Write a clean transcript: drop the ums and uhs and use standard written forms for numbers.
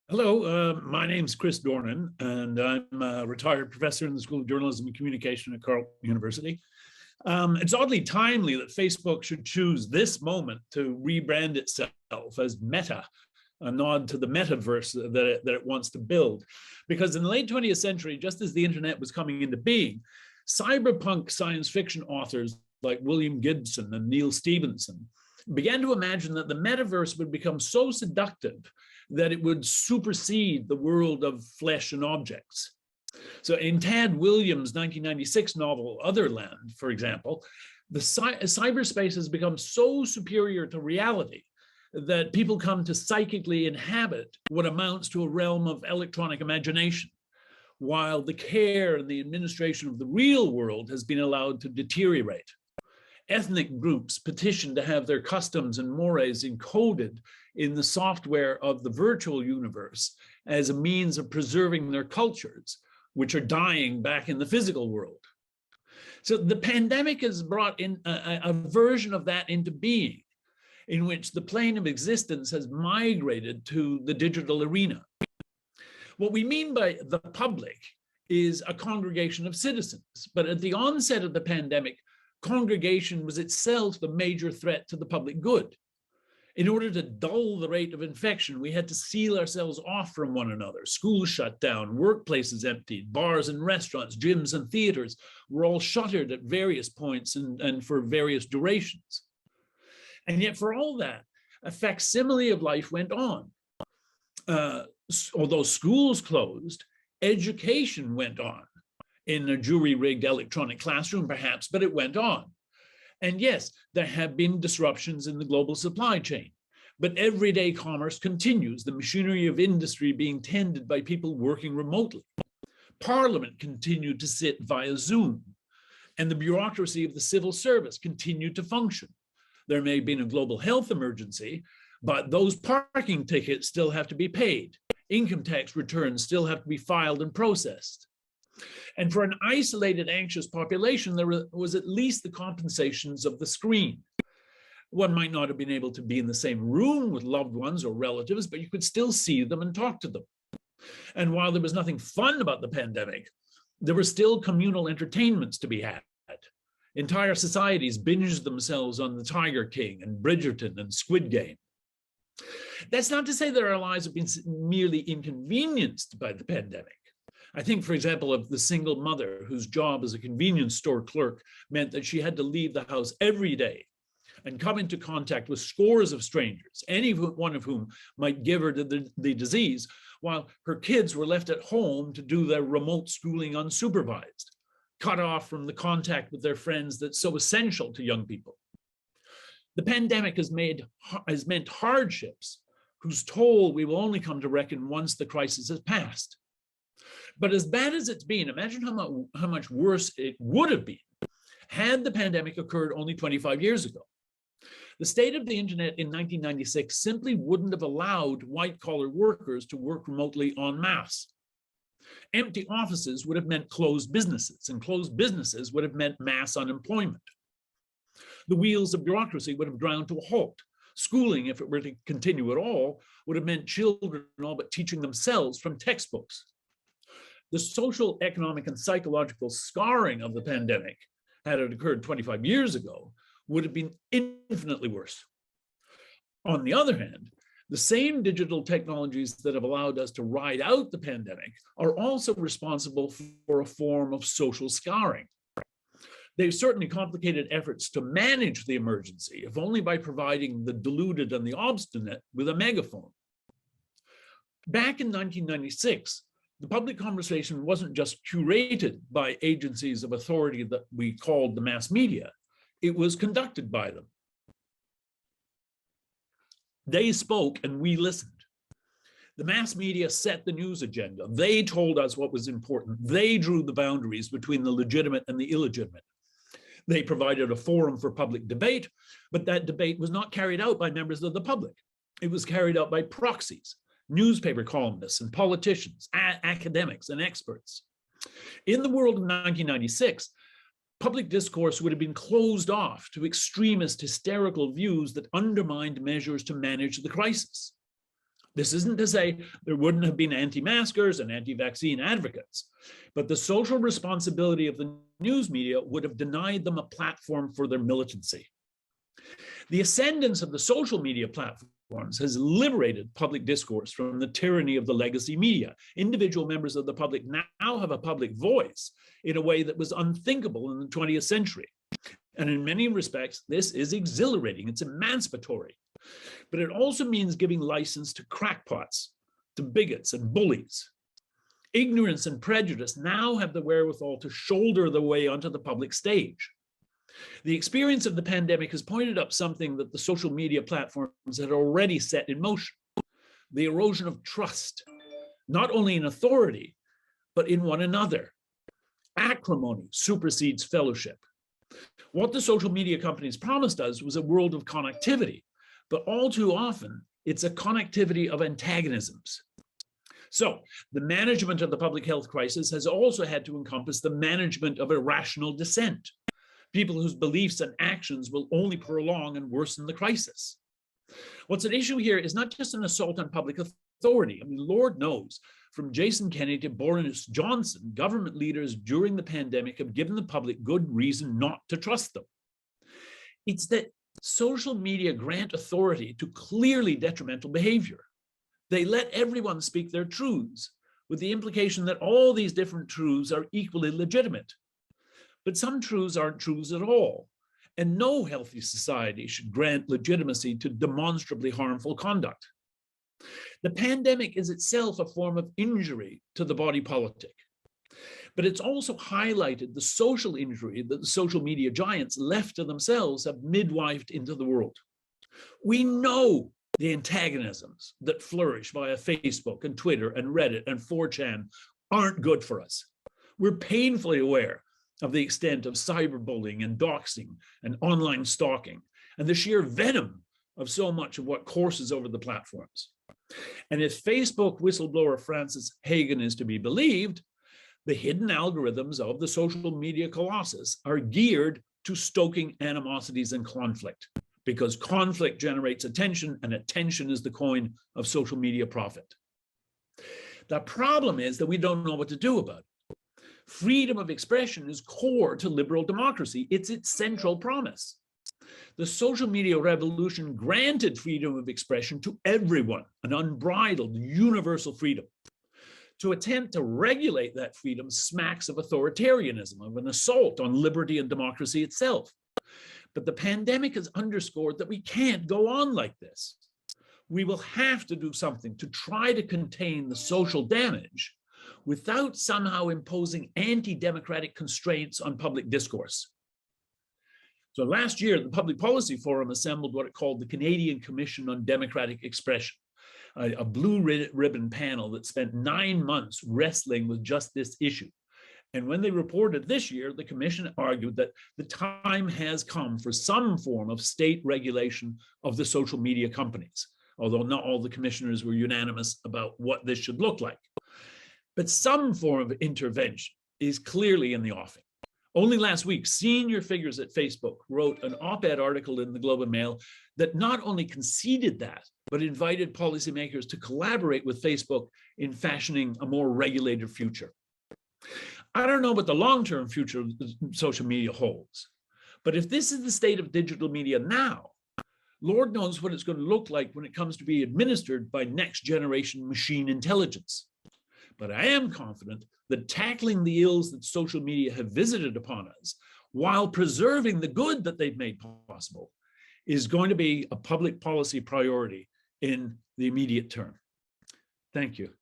Hello, my name's Chris Dornan, and I'm a retired professor in the School of Journalism and Communication at Carleton University. It's oddly timely that Facebook should choose this moment to rebrand itself as Meta, a nod to the metaverse that it wants to build. Because in the late 20th century, just as the internet was coming into being, cyberpunk science fiction authors like William Gibson and Neil Stephenson began to imagine that the metaverse would become so seductive that it would supersede the world of flesh and objects. So in Tad Williams' 1996 novel, Otherland, for example, the cyberspace has become so superior to reality that people come to psychically inhabit what amounts to a realm of electronic imagination, while the care and the administration of the real world has been allowed to deteriorate. Ethnic groups petition to have their customs and mores encoded in the software of the virtual universe as a means of preserving their cultures, which are dying back in the physical world. So the pandemic has brought in a version of that into being, in which the plane of existence has migrated to the digital arena. What we mean by the public is a congregation of citizens, but at the onset of the pandemic, congregation was itself the major threat to the public good. In order to dull the rate of infection, we had to seal ourselves off from one another. Schools shut down, workplaces emptied, bars and restaurants, gyms and theaters were all shuttered at various points and for various durations. And yet for all that, a facsimile of life went on. Although schools closed, education went on. In a jury-rigged electronic classroom, perhaps, but it went on. And yes, there have been disruptions in the global supply chain, but everyday commerce continues, the machinery of industry being tended by people working remotely. Parliament continued to sit via Zoom, and the bureaucracy of the civil service continued to function. There may have been a global health emergency, but those parking tickets still have to be paid. Income tax returns still have to be filed and processed. And for an isolated, anxious population, there was at least the compensations of the screen. One might not have been able to be in the same room with loved ones or relatives, but you could still see them and talk to them. And while there was nothing fun about the pandemic, there were still communal entertainments to be had. Entire societies binged themselves on the Tiger King and Bridgerton and Squid Game. That's not to say that our lives have been merely inconvenienced by the pandemic. I think, for example, of the single mother whose job as a convenience store clerk meant that she had to leave the house every day and come into contact with scores of strangers, any one of whom might give her the disease, while her kids were left at home to do their remote schooling unsupervised, cut off from the contact with their friends that's so essential to young people. The pandemic has meant hardships whose toll we will only come to reckon once the crisis has passed. But as bad as it's been, imagine how much worse it would have been had the pandemic occurred only 25 years ago. The state of the internet in 1996 simply wouldn't have allowed white-collar workers to work remotely en masse. Empty offices would have meant closed businesses, and closed businesses would have meant mass unemployment. The wheels of bureaucracy would have ground to a halt. Schooling, if it were to continue at all, would have meant children all but teaching themselves from textbooks. The social, economic, and psychological scarring of the pandemic, had it occurred 25 years ago, would have been infinitely worse. On the other hand, the same digital technologies that have allowed us to ride out the pandemic are also responsible for a form of social scarring. They've certainly complicated efforts to manage the emergency, if only by providing the deluded and the obstinate with a megaphone. Back in 1996, the public conversation wasn't just curated by agencies of authority that we called the mass media, it was conducted by them. They spoke and we listened. The mass media set the news agenda. They told us what was important. They drew the boundaries between the legitimate and the illegitimate. They provided a forum for public debate, but that debate was not carried out by members of the public. It was carried out by proxies, newspaper columnists and politicians, academics and experts. In the world of 1996, public discourse would have been closed off to extremist, hysterical views that undermined measures to manage the crisis. This isn't to say there wouldn't have been anti-maskers and anti-vaccine advocates, but the social responsibility of the news media would have denied them a platform for their militancy. The ascendance of the social media platforms has liberated public discourse from the tyranny of the legacy media. Individual members of the public now have a public voice in a way that was unthinkable in the 20th century. And in many respects, this is exhilarating, it's emancipatory. But it also means giving license to crackpots, to bigots and bullies. Ignorance and prejudice now have the wherewithal to shoulder their way onto the public stage. The experience of the pandemic has pointed up something that the social media platforms had already set in motion: the erosion of trust, not only in authority, but in one another. Acrimony supersedes fellowship. What the social media companies promised us was a world of connectivity, but all too often, it's a connectivity of antagonisms. So the management of the public health crisis has also had to encompass the management of irrational dissent, people whose beliefs and actions will only prolong and worsen the crisis. What's at issue here is not just an assault on public authority. I mean, Lord knows, from Jason Kenney to Boris Johnson, government leaders during the pandemic have given the public good reason not to trust them. It's that social media grant authority to clearly detrimental behavior. They let everyone speak their truths, with the implication that all these different truths are equally legitimate. But some truths aren't truths at all, and no healthy society should grant legitimacy to demonstrably harmful conduct. The pandemic is itself a form of injury to the body politic, but it's also highlighted the social injury that the social media giants left to themselves have midwifed into the world. We know the antagonisms that flourish via Facebook and Twitter and Reddit and 4chan aren't good for us. We're painfully aware of the extent of cyberbullying and doxing and online stalking and the sheer venom of so much of what courses over the platforms. And if Facebook whistleblower Frances Haugen is to be believed, the hidden algorithms of the social media colossus are geared to stoking animosities and conflict, because conflict generates attention, and attention is the coin of social media profit. The problem is that we don't know what to do about it. Freedom of expression is core to liberal democracy. It's its central promise. The social media revolution granted freedom of expression to everyone, an unbridled, universal freedom. To attempt to regulate that freedom smacks of authoritarianism, of an assault on liberty and democracy itself. But the pandemic has underscored that we can't go on like this. We will have to do something to try to contain the social damage without somehow imposing anti-democratic constraints on public discourse. So last year, the Public Policy Forum assembled what it called the Canadian Commission on Democratic Expression, a blue ribbon panel that spent 9 months wrestling with just this issue. And when they reported this year, the commission argued that the time has come for some form of state regulation of the social media companies, although not all the commissioners were unanimous about what this should look like. But some form of intervention is clearly in the offing. Only last week, senior figures at Facebook wrote an op-ed article in the Globe and Mail that not only conceded that, but invited policymakers to collaborate with Facebook in fashioning a more regulated future. I don't know what the long-term future of social media holds, but if this is the state of digital media now, Lord knows what it's going to look like when it comes to be administered by next-generation machine intelligence. But I am confident that tackling the ills that social media have visited upon us, while preserving the good that they've made possible, is going to be a public policy priority in the immediate term. Thank you.